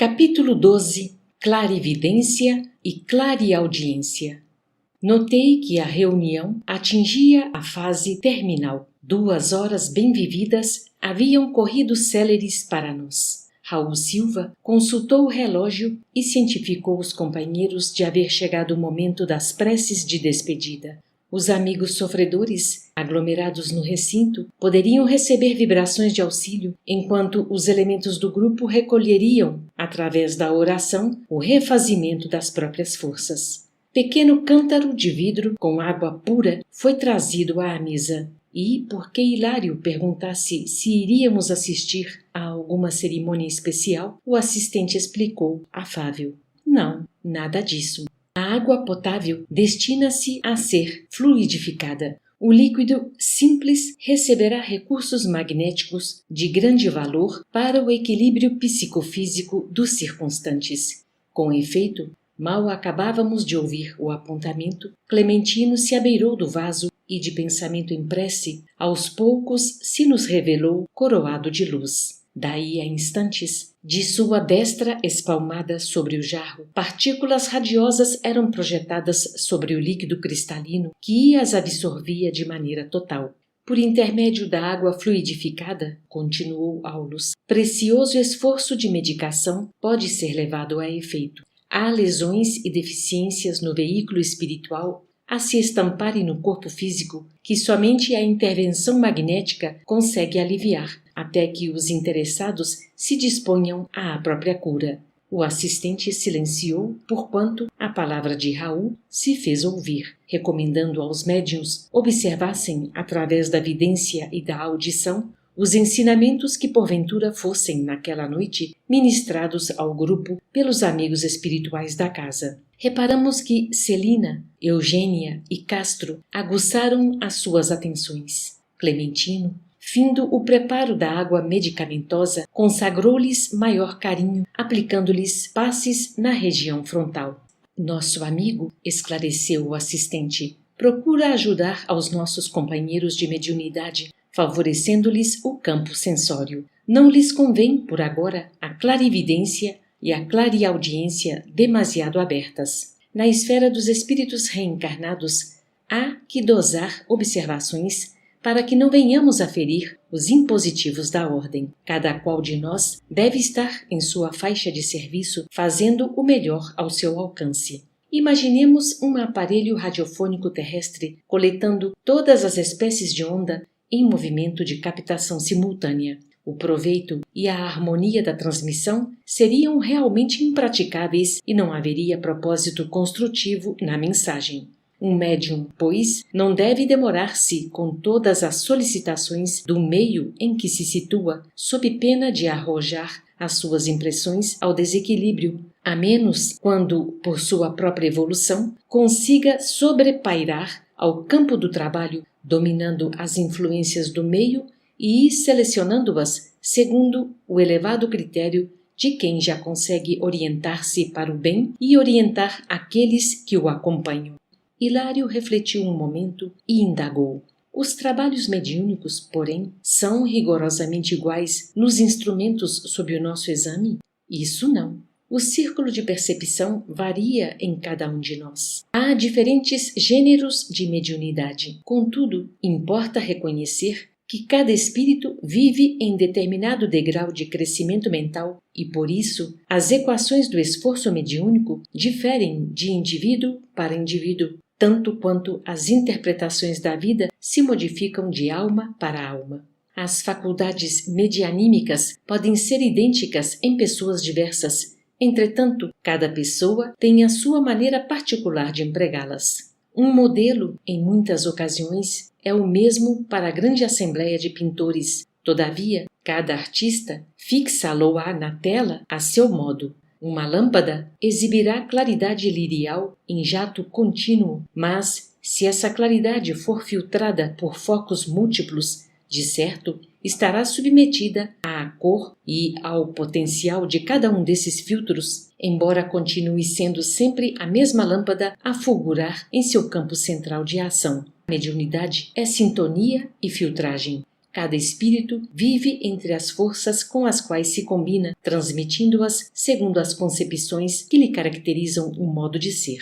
Capítulo 12. Clarividência e clareaudiência. Notei que a reunião atingia a fase terminal. 2 horas bem vividas haviam corrido céleres para nós. Raul Silva consultou o relógio e cientificou os companheiros de haver chegado o momento das preces de despedida. Os amigos sofredores, aglomerados no recinto, poderiam receber vibrações de auxílio, enquanto os elementos do grupo recolheriam, através da oração, o refazimento das próprias forças. Pequeno cântaro de vidro com água pura foi trazido à mesa, e, porque Hilário perguntasse se iríamos assistir a alguma cerimônia especial, o assistente explicou, afável: "Não, nada disso. A água potável destina-se a ser fluidificada. O líquido simples receberá recursos magnéticos de grande valor para o equilíbrio psicofísico dos circunstantes." Com efeito, mal acabávamos de ouvir o apontamento, Clementino se abeirou do vaso e, de pensamento em prece, aos poucos se nos revelou coroado de luz. Daí a instantes, de sua destra espalmada sobre o jarro, partículas radiosas eram projetadas sobre o líquido cristalino que as absorvia de maneira total. Por intermédio da água fluidificada, continuou Aulus, precioso esforço de medicação pode ser levado a efeito. Há lesões e deficiências no veículo espiritual a se estamparem no corpo físico que somente a intervenção magnética consegue aliviar, até que os interessados se disponham à própria cura. O assistente silenciou, porquanto a palavra de Raul se fez ouvir, recomendando aos médiuns observassem, através da vidência e da audição, os ensinamentos que porventura fossem, naquela noite, ministrados ao grupo pelos amigos espirituais da casa. Reparamos que Celina, Eugênia e Castro aguçaram as suas atenções. Clementino, findo o preparo da água medicamentosa, consagrou-lhes maior carinho, aplicando-lhes passes na região frontal. "Nosso amigo", esclareceu o assistente, "procura ajudar aos nossos companheiros de mediunidade, favorecendo-lhes o campo sensório. Não lhes convém, por agora, a clarividência e a clareaudiência demasiado abertas. Na esfera dos espíritos reencarnados, há que dosar observações para que não venhamos a ferir os impositivos da ordem. Cada qual de nós deve estar em sua faixa de serviço fazendo o melhor ao seu alcance. Imaginemos um aparelho radiofônico terrestre coletando todas as espécies de onda em movimento de captação simultânea. O proveito e a harmonia da transmissão seriam realmente impraticáveis e não haveria propósito construtivo na mensagem. Um médium, pois, não deve demorar-se com todas as solicitações do meio em que se situa, sob pena de arrojar as suas impressões ao desequilíbrio, a menos quando, por sua própria evolução, consiga sobrepairar ao campo do trabalho, dominando as influências do meio e selecionando-as segundo o elevado critério de quem já consegue orientar-se para o bem e orientar aqueles que o acompanham. Hilário refletiu um momento e indagou: "Os trabalhos mediúnicos, porém, são rigorosamente iguais nos instrumentos sob o nosso exame?" "Isso não. O círculo de percepção varia em cada um de nós. Há diferentes gêneros de mediunidade. Contudo, importa reconhecer que cada espírito vive em determinado degrau de crescimento mental e, por isso, as equações do esforço mediúnico diferem de indivíduo para indivíduo, tanto quanto as interpretações da vida se modificam de alma para alma. As faculdades medianímicas podem ser idênticas em pessoas diversas. Entretanto, cada pessoa tem a sua maneira particular de empregá-las. Um modelo, em muitas ocasiões, é o mesmo para a grande assembleia de pintores. Todavia, cada artista fixa-lo-á na tela a seu modo. Uma lâmpada exibirá claridade lirial em jato contínuo, mas, se essa claridade for filtrada por focos múltiplos, de certo, estará submetida à cor e ao potencial de cada um desses filtros, embora continue sendo sempre a mesma lâmpada a fulgurar em seu campo central de ação. A mediunidade é sintonia e filtragem. Cada espírito vive entre as forças com as quais se combina, transmitindo-as segundo as concepções que lhe caracterizam o modo de ser.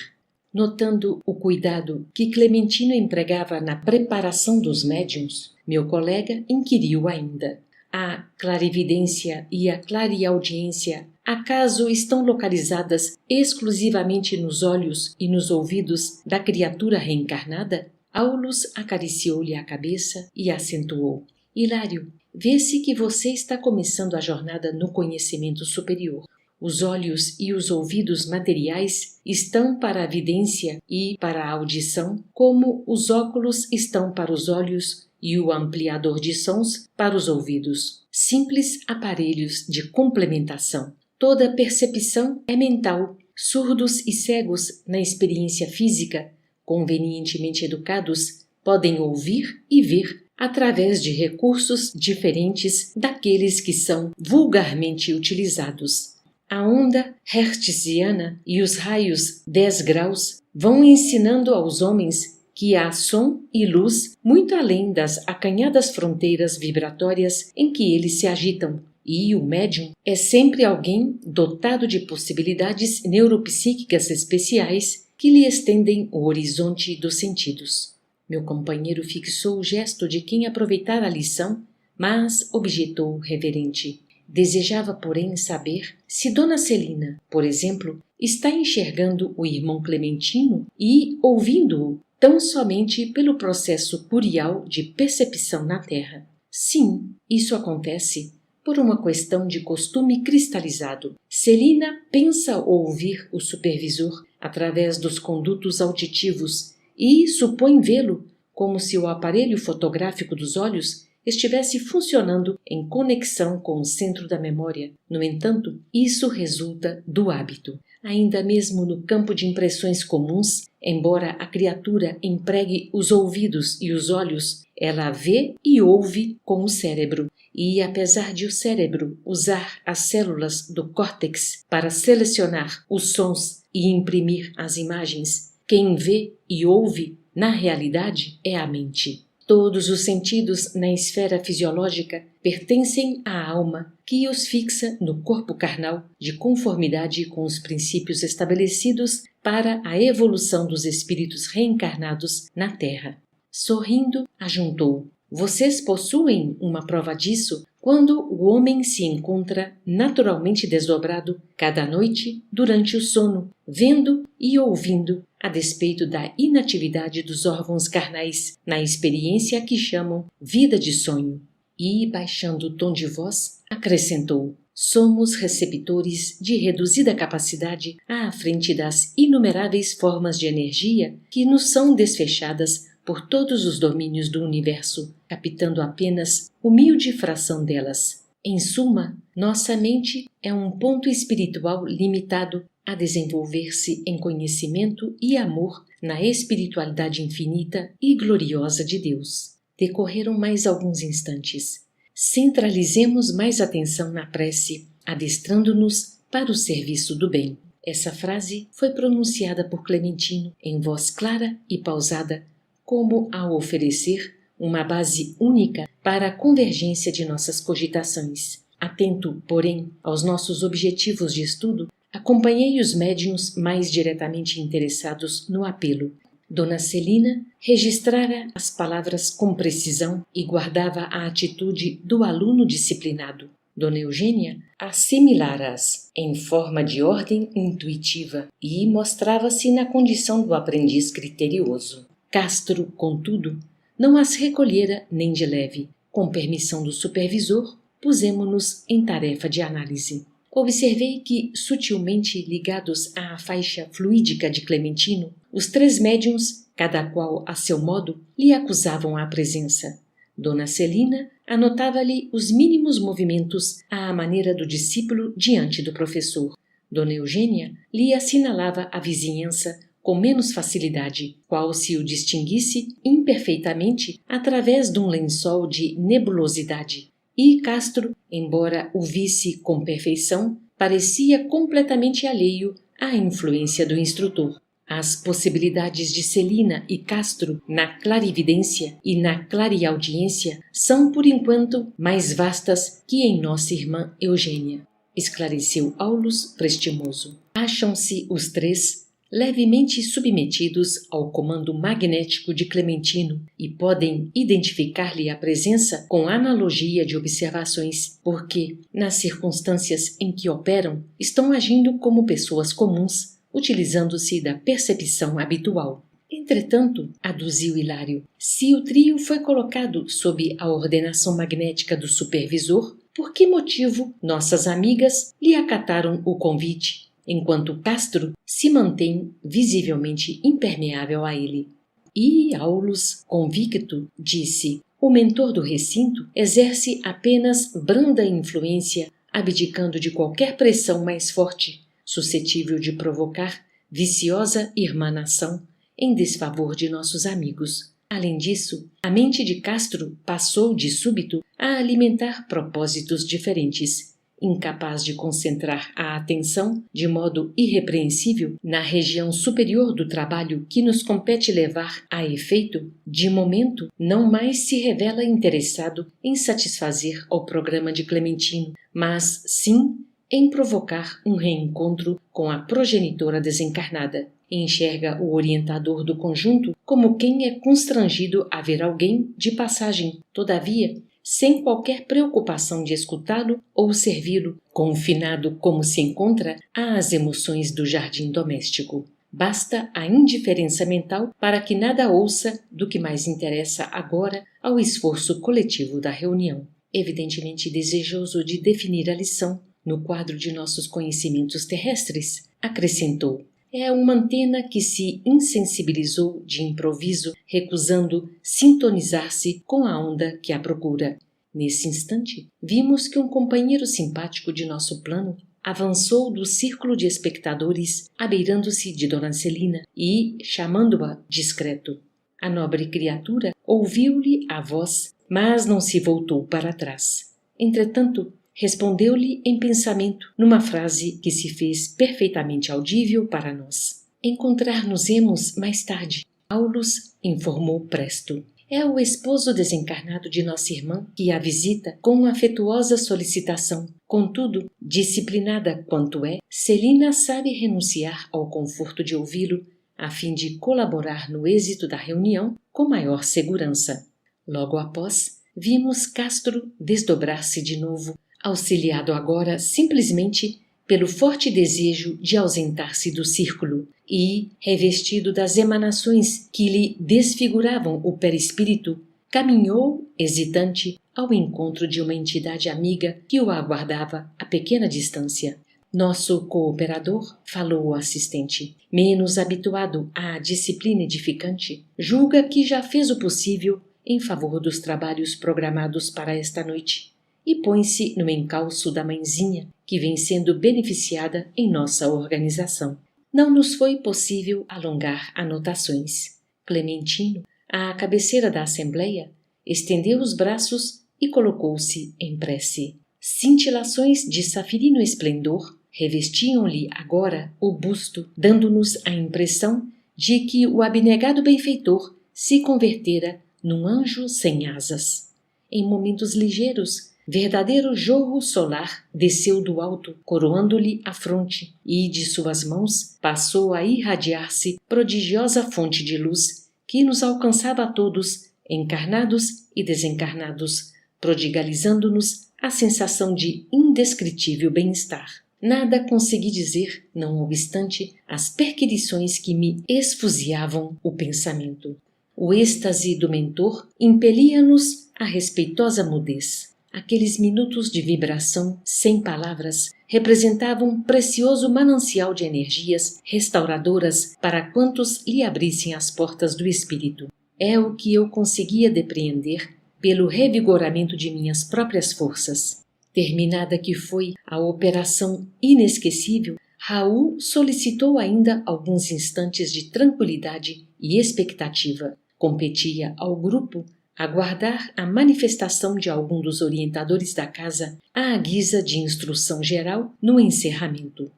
Notando o cuidado que Clementino empregava na preparação dos médiuns, meu colega inquiriu ainda: a clarividência e a clareaudiência acaso estão localizadas exclusivamente nos olhos e nos ouvidos da criatura reencarnada? Aulus acariciou-lhe a cabeça e acentuou: Hilário, vê-se que você está começando a jornada no conhecimento superior. Os olhos e os ouvidos materiais estão para a vidência e para a audição, como os óculos estão para os olhos e o ampliador de sons para os ouvidos. Simples aparelhos de complementação. Toda percepção é mental. Surdos e cegos na experiência física, convenientemente educados, podem ouvir e ver através de recursos diferentes daqueles que são vulgarmente utilizados. A onda hertziana e os raios 10 graus vão ensinando aos homens que há som e luz muito além das acanhadas fronteiras vibratórias em que eles se agitam, e o médium é sempre alguém dotado de possibilidades neuropsíquicas especiais que lhe estendem o horizonte dos sentidos. Meu companheiro fixou o gesto de quem aproveitara a lição, mas objetou reverente. Desejava, porém, saber se Dona Celina, por exemplo, está enxergando o irmão Clementino e ouvindo-o tão somente pelo processo curial de percepção na Terra. Sim, isso acontece por uma questão de costume cristalizado. Celina pensa ouvir o supervisor através dos condutos auditivos e supõe vê-lo, como se o aparelho fotográfico dos olhos estivesse funcionando em conexão com o centro da memória. No entanto, isso resulta do hábito. Ainda mesmo no campo de impressões comuns, embora a criatura empregue os ouvidos e os olhos, ela vê e ouve com o cérebro. E apesar de o cérebro usar as células do córtex para selecionar os sons e imprimir as imagens, quem vê e ouve, na realidade, é a mente. Todos os sentidos na esfera fisiológica pertencem à alma, que os fixa no corpo carnal, de conformidade com os princípios estabelecidos para a evolução dos espíritos reencarnados na Terra. Sorrindo, ajuntou: vocês possuem uma prova disso quando o homem se encontra naturalmente desdobrado cada noite durante o sono, vendo e ouvindo, a despeito da inatividade dos órgãos carnais, na experiência que chamam vida de sonho. E, baixando o tom de voz, acrescentou: somos receptores de reduzida capacidade à frente das inumeráveis formas de energia que nos são desfechadas por todos os domínios do universo, captando apenas humilde fração delas. Em suma, nossa mente é um ponto espiritual limitado a desenvolver-se em conhecimento e amor na espiritualidade infinita e gloriosa de Deus. Decorreram mais alguns instantes. Centralizemos mais atenção na prece, adestrando-nos para o serviço do bem. Essa frase foi pronunciada por Clementino em voz clara e pausada, como a oferecer uma base única para a convergência de nossas cogitações. Atento, porém, aos nossos objetivos de estudo, acompanhei os médiuns mais diretamente interessados no apelo. Dona Celina registrara as palavras com precisão e guardava a atitude do aluno disciplinado. Dona Eugênia assimilara-as em forma de ordem intuitiva e mostrava-se na condição do aprendiz criterioso. Castro, contudo, não as recolhera nem de leve. Com permissão do supervisor, pusemo-nos em tarefa de análise. Observei que, sutilmente ligados à faixa fluídica de Clementino, os 3 médiuns, cada qual a seu modo, lhe acusavam a presença. Dona Celina anotava-lhe os mínimos movimentos à maneira do discípulo diante do professor. Dona Eugênia lhe assinalava a vizinhança com menos facilidade, qual se o distinguisse imperfeitamente através de um lençol de nebulosidade. E Castro, embora o visse com perfeição, parecia completamente alheio à influência do instrutor. As possibilidades de Celina e Castro na clarividência e na clareaudiência são, por enquanto, mais vastas que em nossa irmã Eugênia, esclareceu Aulus Prestimoso. Acham-se os três levemente submetidos ao comando magnético de Clementino e podem identificar-lhe a presença com analogia de observações, porque, nas circunstâncias em que operam, estão agindo como pessoas comuns, utilizando-se da percepção habitual. Entretanto, aduziu Hilário, se o trio foi colocado sob a ordenação magnética do supervisor, por que motivo nossas amigas lhe acataram o convite, enquanto Castro se mantém visivelmente impermeável a ele? E Aulus, convicto, disse, o mentor do recinto exerce apenas branda influência, abdicando de qualquer pressão mais forte, suscetível de provocar viciosa irmanação em desfavor de nossos amigos. Além disso, a mente de Castro passou de súbito a alimentar propósitos diferentes, incapaz de concentrar a atenção de modo irrepreensível na região superior do trabalho que nos compete levar a efeito, de momento não mais se revela interessado em satisfazer ao programa de Clementino, mas sim em provocar um reencontro com a progenitora desencarnada. Enxerga o orientador do conjunto como quem é constrangido a ver alguém de passagem, todavia, sem qualquer preocupação de escutá-lo ou servi-lo, confinado como se encontra às emoções do jardim doméstico. Basta a indiferença mental para que nada ouça do que mais interessa agora ao esforço coletivo da reunião. Evidentemente desejoso de definir a lição no quadro de nossos conhecimentos terrestres, acrescentou, é uma antena que se insensibilizou de improviso, recusando sintonizar-se com a onda que a procura. Nesse instante, vimos que um companheiro simpático de nosso plano avançou do círculo de espectadores, abeirando-se de Dona Celina e, chamando-a discreto. A nobre criatura ouviu-lhe a voz, mas não se voltou para trás. Entretanto, respondeu-lhe em pensamento, numa frase que se fez perfeitamente audível para nós. Encontrar-nos-emos mais tarde. Aulus informou presto. É o esposo desencarnado de nossa irmã que a visita com afetuosa solicitação. Contudo, disciplinada quanto é, Celina sabe renunciar ao conforto de ouvi-lo, a fim de colaborar no êxito da reunião com maior segurança. Logo após, vimos Castro desdobrar-se de novo, auxiliado agora simplesmente pelo forte desejo de ausentar-se do círculo e, revestido das emanações que lhe desfiguravam o perispírito, caminhou, hesitante, ao encontro de uma entidade amiga que o aguardava a pequena distância. Nosso cooperador, falou o assistente, menos habituado à disciplina edificante, julga que já fez o possível em favor dos trabalhos programados para esta noite e põe-se no encalço da mãezinha, que vem sendo beneficiada em nossa organização. Não nos foi possível alongar anotações. Clementino, à cabeceira da assembleia, estendeu os braços e colocou-se em prece. Cintilações de safirino esplendor revestiam-lhe agora o busto, dando-nos a impressão de que o abnegado benfeitor se convertera num anjo sem asas. Em momentos ligeiros, verdadeiro jorro solar desceu do alto, coroando-lhe a fronte, e de suas mãos passou a irradiar-se prodigiosa fonte de luz que nos alcançava a todos, encarnados e desencarnados, prodigalizando-nos a sensação de indescritível bem-estar. Nada consegui dizer, não obstante as perquirições que me esfuziavam o pensamento. O êxtase do mentor impelia-nos à respeitosa mudez. Aqueles minutos de vibração, sem palavras, representavam precioso manancial de energias restauradoras para quantos lhe abrissem as portas do espírito. É o que eu conseguia depreender pelo revigoramento de minhas próprias forças. Terminada que foi a operação inesquecível, Raul solicitou ainda alguns instantes de tranquilidade e expectativa. Competia ao grupo aguardar a manifestação de algum dos orientadores da casa à guisa de instrução geral no encerramento.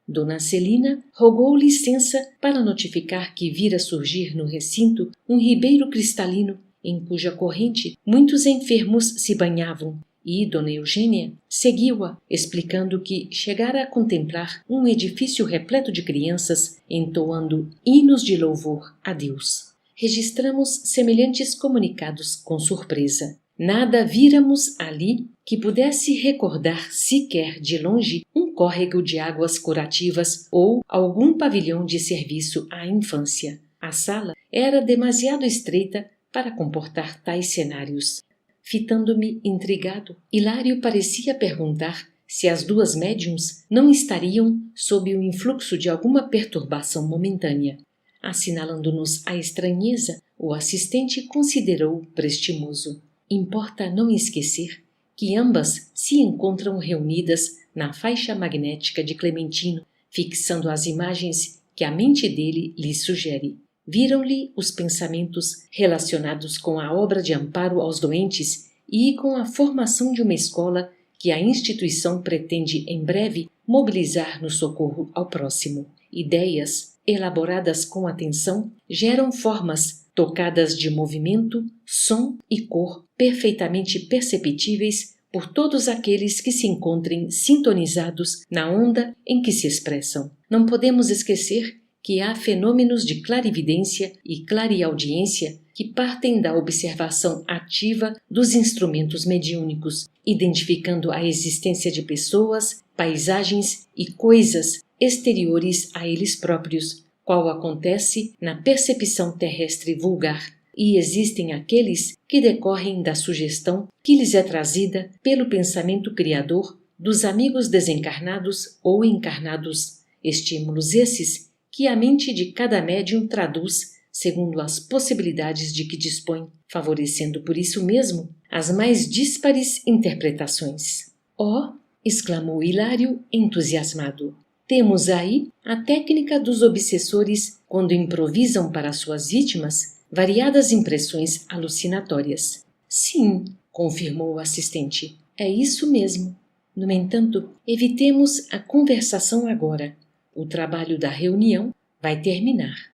Dona Celina rogou licença para notificar que vira surgir no recinto um ribeiro cristalino em cuja corrente muitos enfermos se banhavam, e Dona Eugênia seguiu-a, explicando que chegara a contemplar um edifício repleto de crianças entoando hinos de louvor a Deus. Registramos semelhantes comunicados com surpresa. Nada víramos ali que pudesse recordar sequer de longe um córrego de águas curativas ou algum pavilhão de serviço à infância. A sala era demasiado estreita para comportar tais cenários. Fitando-me intrigado, Hilário parecia perguntar se as duas médiuns não estariam sob o influxo de alguma perturbação momentânea. Assinalando-nos a estranheza, o assistente considerou prestimoso. Importa não esquecer que ambas se encontram reunidas na faixa magnética de Clementino, fixando as imagens que a mente dele lhe sugere. Viram-lhe os pensamentos relacionados com a obra de amparo aos doentes e com a formação de uma escola que a instituição pretende em breve mobilizar no socorro ao próximo. Ideias, elaboradas com atenção, geram formas tocadas de movimento, som e cor perfeitamente perceptíveis por todos aqueles que se encontrem sintonizados na onda em que se expressam. Não podemos esquecer que há fenômenos de clarividência e clareaudiência que partem da observação ativa dos instrumentos mediúnicos, identificando a existência de pessoas, paisagens e coisas exteriores a eles próprios, qual acontece na percepção terrestre vulgar, e existem aqueles que decorrem da sugestão que lhes é trazida pelo pensamento criador dos amigos desencarnados ou encarnados, estímulos esses que a mente de cada médium traduz segundo as possibilidades de que dispõe, favorecendo por isso mesmo as mais díspares interpretações. Oh! Exclamou Hilário entusiasmado. Temos aí a técnica dos obsessores quando improvisam para suas vítimas variadas impressões alucinatórias. Sim, confirmou o assistente, é isso mesmo. No entanto, evitemos a conversação agora. O trabalho da reunião vai terminar.